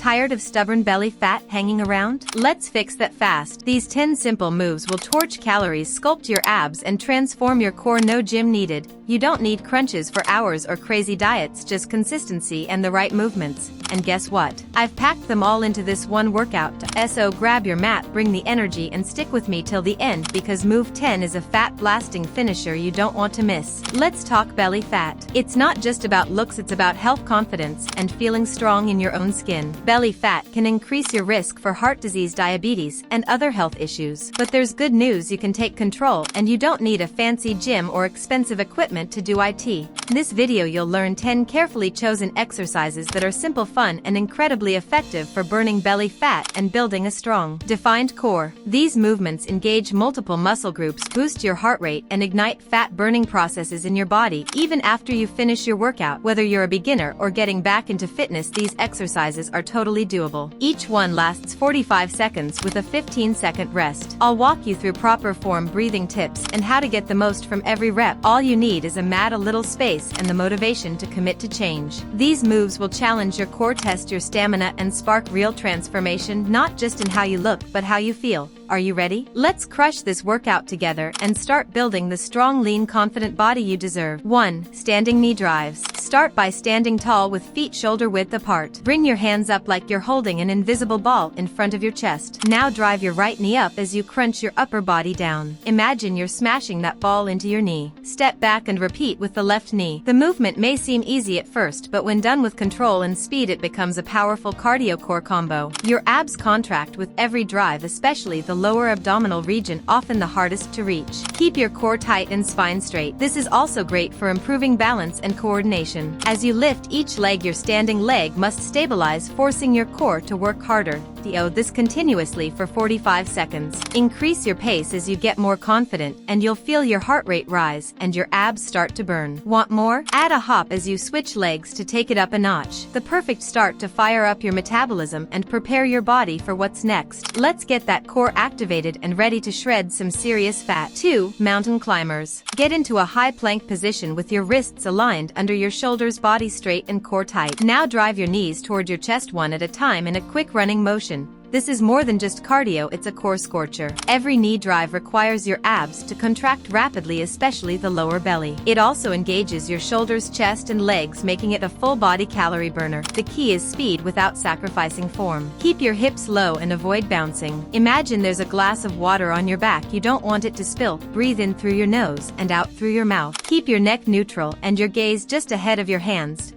Tired of stubborn belly fat hanging around? Let's fix that fast. These 10 simple moves will torch calories, sculpt your abs, and transform your core. No gym needed. You don't need crunches for hours or crazy diets, just consistency and the right movements. And guess what? I've packed them all into this one workout. So grab your mat, bring the energy, and stick with me till the end, because move 10 is a fat blasting finisher you don't want to miss. Let's talk belly fat. It's not just about looks, it's about health, confidence, and feeling strong in your own skin. Belly fat can increase your risk for heart disease, diabetes, and other health issues. But there's good news: you can take control, and you don't need a fancy gym or expensive equipment to do it. In this video you'll learn 10 carefully chosen exercises that are simple, fun, and incredibly effective for burning belly fat and building a strong, defined core. These movements engage multiple muscle groups, boost your heart rate, and ignite fat-burning processes in your body. Even after you finish your workout, whether you're a beginner or getting back into fitness, these exercises are totally doable. Each one lasts 45 seconds with a 15-second rest. I'll walk you through proper form, breathing tips, and how to get the most from every rep. All you need is a mat, a little space, and the motivation to commit to change. These moves will challenge your core, test your stamina, and spark real transformation, not just in how you look, but how you feel. Are you ready? Let's crush this workout together and start building the strong, lean, confident body you deserve. 1. Standing knee drives. Start by standing tall with feet shoulder width apart. Bring your hands up like you're holding an invisible ball in front of your chest. Now drive your right knee up as you crunch your upper body down. Imagine you're smashing that ball into your knee. Step back and repeat with the left knee. The movement may seem easy at first, but when done with control and speed, it becomes a powerful cardio core combo. Your abs contract with every drive, especially the lower abdominal region, often the hardest to reach. Keep your core tight and spine straight. This is also great for improving balance and coordination. As you lift each leg, your standing leg must stabilize, forcing your core to work harder. Do this continuously for 45 seconds. Increase your pace as you get more confident, and you'll feel your heart rate rise and your abs start to burn. Want more? Add a hop as you switch legs to take it up a notch. The perfect start to fire up your metabolism and prepare your body for what's next. Let's get that core activated and ready to shred some serious fat. 2. Mountain climbers. Get into a high plank position with your wrists aligned under your shoulders, body straight, and core tight. Now drive your knees toward your chest, one at a time, in a quick running motion. This is more than just cardio, it's a core scorcher. Every knee drive requires your abs to contract rapidly, especially the lower belly. It also engages your shoulders, chest, and legs, making it a full-body calorie burner. The key is speed without sacrificing form. Keep your hips low and avoid bouncing. Imagine there's a glass of water on your back. You don't want it to spill. Breathe in through your nose and out through your mouth. Keep your neck neutral and your gaze just ahead of your hands.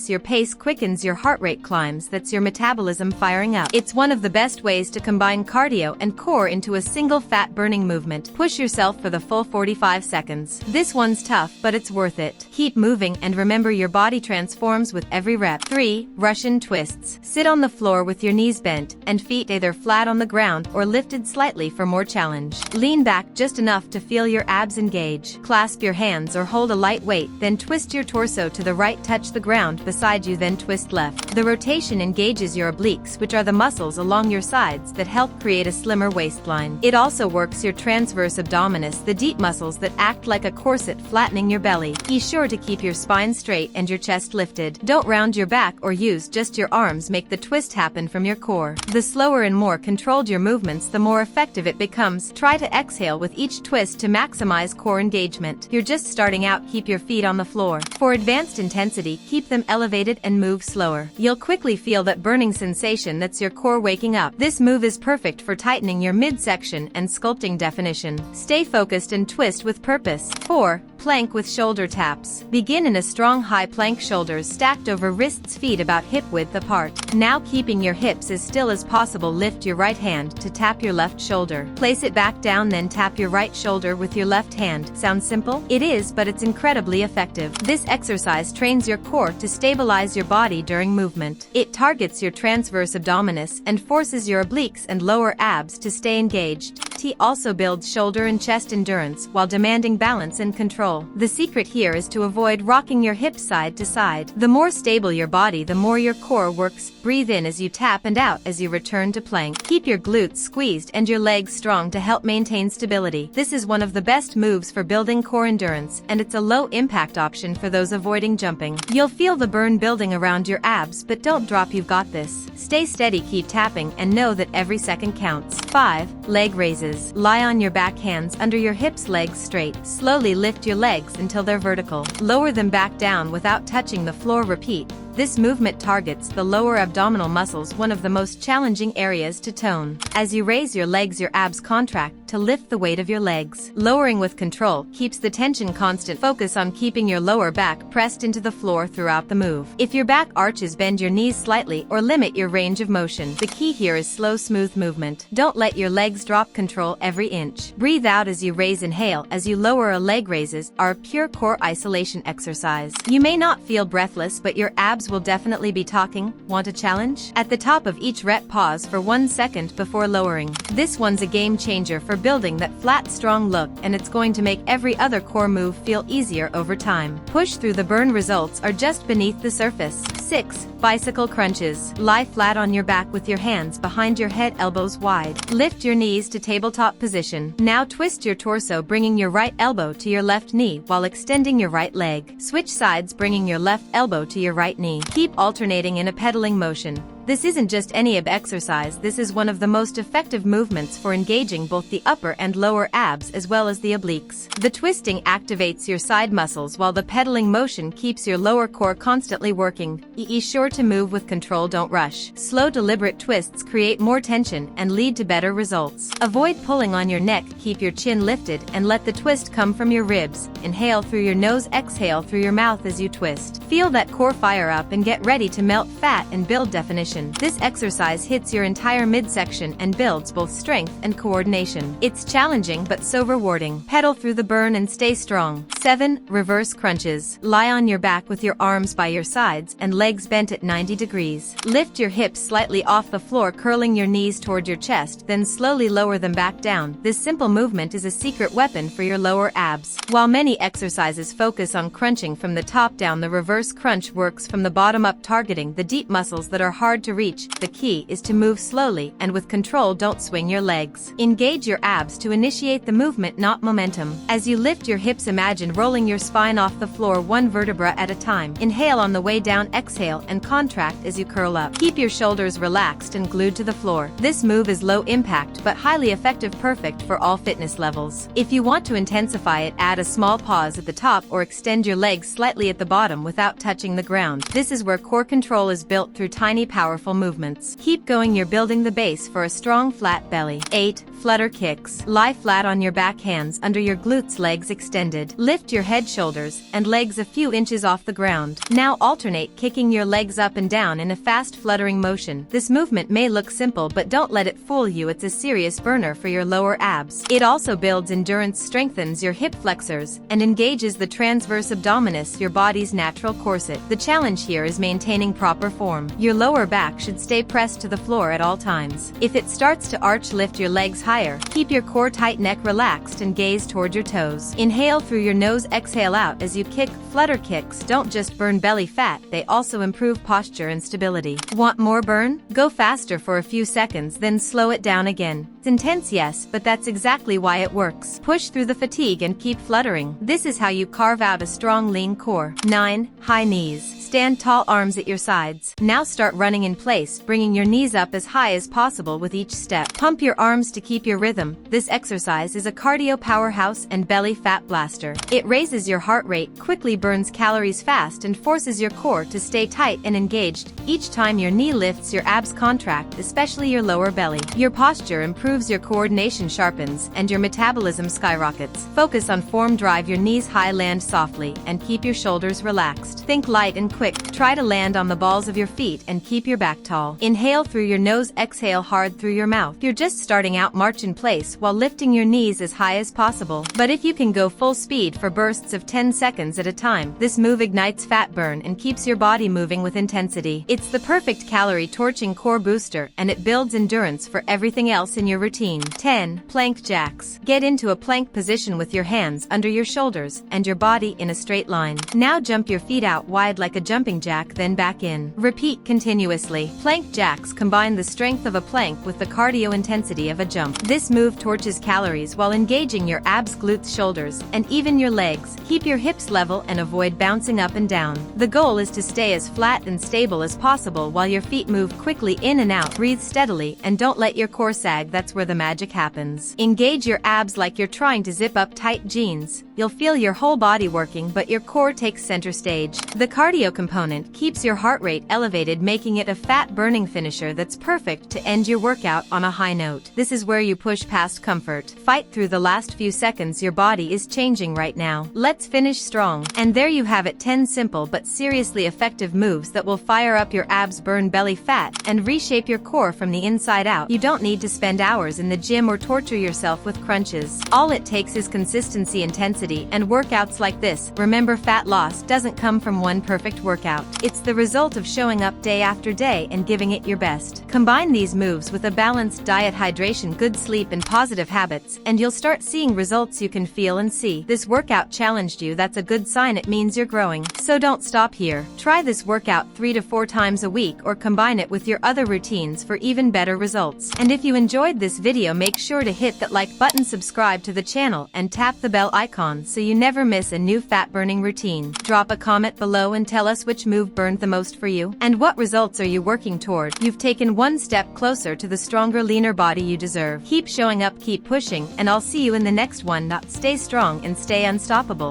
Your pace quickens, your heart rate climbs. That's your metabolism firing up. It's one of the best ways to combine cardio and core into a single fat-burning movement. Push yourself for the full 45 seconds. This one's tough, but it's worth it. Keep moving and remember, your body transforms with every rep. 3. Russian twists. Sit on the floor with your knees bent and feet either flat on the ground or lifted slightly for more challenge. Lean back just enough to feel your abs engage. Clasp your hands or hold a light weight, then twist your torso to the right, touch the ground beside you, then twist left. The rotation engages your obliques, which are the muscles along your sides that help create a slimmer waistline. It also works your transverse abdominis, the deep muscles that act like a corset, flattening your belly. Be sure to keep your spine straight and your chest lifted. Don't round your back or use just your arms. Make the twist happen from your core. The slower and more controlled your movements, the more effective it becomes. Try to exhale with each twist to maximize core engagement. You're just starting out. Keep your feet on the floor. For advanced intensity, keep them elevated and move slower. You'll quickly feel that burning sensation. That's your core waking up. This move is perfect for tightening your midsection and sculpting definition. Stay focused and twist with purpose. 4. Plank with shoulder taps. Begin in a strong high plank, shoulders stacked over wrists, feet about hip width apart. Now, keeping your hips as still as possible, lift your right hand to tap your left shoulder. Place it back down, then tap your right shoulder with your left hand. Sounds simple? It is, but it's incredibly effective. This exercise trains your core to stabilize your body during movement. It targets your transverse abdominis and forces your obliques and lower abs to stay engaged. PT also builds shoulder and chest endurance while demanding balance and control. The secret here is to avoid rocking your hips side to side. The more stable your body, the more your core works. Breathe in as you tap and out as you return to plank. Keep your glutes squeezed and your legs strong to help maintain stability. This is one of the best moves for building core endurance, and it's a low-impact option for those avoiding jumping. You'll feel the burn building around your abs, but don't drop. You've got this. Stay steady, keep tapping, and know that every second counts. 5. Leg raises. Lie on your back, hands under your hips, legs straight. Slowly lift your legs until they're vertical. Lower them back down without touching the floor. Repeat. This movement targets the lower abdominal muscles, one of the most challenging areas to tone. As you raise your legs, your abs contract to lift the weight of your legs. Lowering with control keeps the tension constant. Focus on keeping your lower back pressed into the floor throughout the move. If your back arches, bend your knees slightly or limit your range of motion. The key here is slow, smooth movement. Don't let your legs drop. Control every inch. Breathe out as you raise. Inhale as you lower. A leg raises are a pure core isolation exercise. You may not feel breathless, but your abs will definitely be talking. Want a challenge? At the top of each rep, pause for 1 second before lowering. This one's a game changer for building that flat, strong look, and it's going to make every other core move feel easier over time. Push through. The burn results are just beneath the surface. 6. Bicycle crunches. Lie flat on your back with your hands behind your head, elbows wide. Lift your knees to tabletop position. Now twist your torso, bringing your right elbow to your left knee while extending your right leg. Switch sides, bringing your left elbow to your right knee. Keep alternating in a pedaling motion. This isn't just any ab exercise, this is one of the most effective movements for engaging both the upper and lower abs as well as the obliques. The twisting activates your side muscles while the pedaling motion keeps your lower core constantly working. Be sure to move with control, don't rush. Slow, deliberate twists create more tension and lead to better results. Avoid pulling on your neck, keep your chin lifted and let the twist come from your ribs. Inhale through your nose, exhale through your mouth as you twist. Feel that core fire up and get ready to melt fat and build definition. This exercise hits your entire midsection and builds both strength and coordination. It's challenging but so rewarding. Pedal through the burn and stay strong. 7. Reverse crunches. Lie on your back with your arms by your sides and legs bent at 90 degrees. Lift your hips slightly off the floor, curling your knees toward your chest, then slowly lower them back down. This simple movement is a secret weapon for your lower abs. While many exercises focus on crunching from the top down, the reverse crunch works from the bottom up, targeting the deep muscles that are hard to reach. The key is to move slowly and with control. Don't swing your legs. Engage your abs to initiate the movement, not momentum. As you lift your hips, imagine rolling your spine off the floor, one vertebra at a time. Inhale on the way down, exhale and contract as you curl up. Keep your shoulders relaxed and glued to the floor. This move is low impact but highly effective, perfect for all fitness levels. If you want to intensify it, add a small pause at the top or extend your legs slightly at the bottom without touching the ground. This is where core control is built through tiny, powerful movements. Keep going, you're building the base for a strong, flat belly. 8. Flutter kicks. Lie flat on your back, hands under your glutes, legs extended. Lift your head, shoulders, and legs a few inches off the ground. Now alternate kicking your legs up and down in a fast, fluttering motion. This movement may look simple, but don't let it fool you. It's a serious burner for your lower abs. It also builds endurance, strengthens your hip flexors, and engages the transverse abdominis, your body's natural corset. The challenge here is maintaining proper form. Your lower back should stay pressed to the floor at all times. If it starts to arch, lift your legs higher. Keep your core tight, neck relaxed, and gaze toward your toes. Inhale through your nose, exhale out as you kick. Flutter kicks don't just burn belly fat, they also improve posture and stability. Want more burn? Go faster for a few seconds, then slow it down again. It's intense, yes, but that's exactly why it works. Push through the fatigue and keep fluttering. This is how you carve out a strong, lean core. 9. High knees. Stand tall, arms at your sides. Now start running in place, bringing your knees up as high as possible with each step. Pump your arms to keep your rhythm. This exercise is a cardio powerhouse and belly fat blaster. It raises your heart rate, quickly burns calories fast, and forces your core to stay tight and engaged. Each time your knee lifts, your abs contract, especially your lower belly. Your posture improves, your coordination sharpens, and your metabolism skyrockets. Focus on form, drive your knees high, land softly, and keep your shoulders relaxed. Think light and quick. Try to land on the balls of your feet and keep your back tall. Inhale through your nose, exhale hard through your mouth. You're just starting out, march in place while lifting your knees as high as possible. But if you can go full speed for bursts of 10 seconds at a time, this move ignites fat burn and keeps your body moving with intensity. It's the perfect calorie torching core booster, and it builds endurance for everything else in your routine. 10. Plank jacks. Get into a plank position with your hands under your shoulders and your body in a straight line. Now jump your feet out wide like a jumping jack, then back in. Repeat continuously. Plank jacks combine the strength of a plank with the cardio intensity of a jump. This move torches calories while engaging your abs, glutes, shoulders, and even your legs. Keep your hips level and avoid bouncing up and down. The goal is to stay as flat and stable as possible while your feet move quickly in and out. Breathe steadily and don't let your core sag. That's where the magic happens. Engage your abs like you're trying to zip up tight jeans. You'll feel your whole body working, but your core takes center stage. The cardio component keeps your heart rate elevated, making it a fat-burning finisher that's perfect to end your workout on a high note. This is where you push past comfort. Fight through the last few seconds. Your body is changing right now. Let's finish strong. And there you have it, 10 simple but seriously effective moves that will fire up your abs, burn belly fat, and reshape your core from the inside out. You don't need to spend hours in the gym or torture yourself with crunches. All it takes is consistency, intensity, and workouts like this. Remember, fat loss doesn't come from one perfect workout. It's the result of showing up day after day and giving it your best. Combine these moves with a balanced diet, hydration, good sleep, and positive habits, and you'll start seeing results you can feel and see. This workout challenged you. That's a good sign. It means you're growing. So don't stop here. Try this workout 3 to 4 times a week or combine it with your other routines for even better results. And if you enjoyed this video, make sure to hit that like button, subscribe to the channel, and tap the bell icon so you never miss a new fat-burning routine. Drop a comment below and tell us which move burned the most for you, and what results are you working toward. You've taken one step closer to the stronger, leaner body you deserve. Keep showing up, keep pushing, and I'll see you in the next one. Stay strong and stay unstoppable.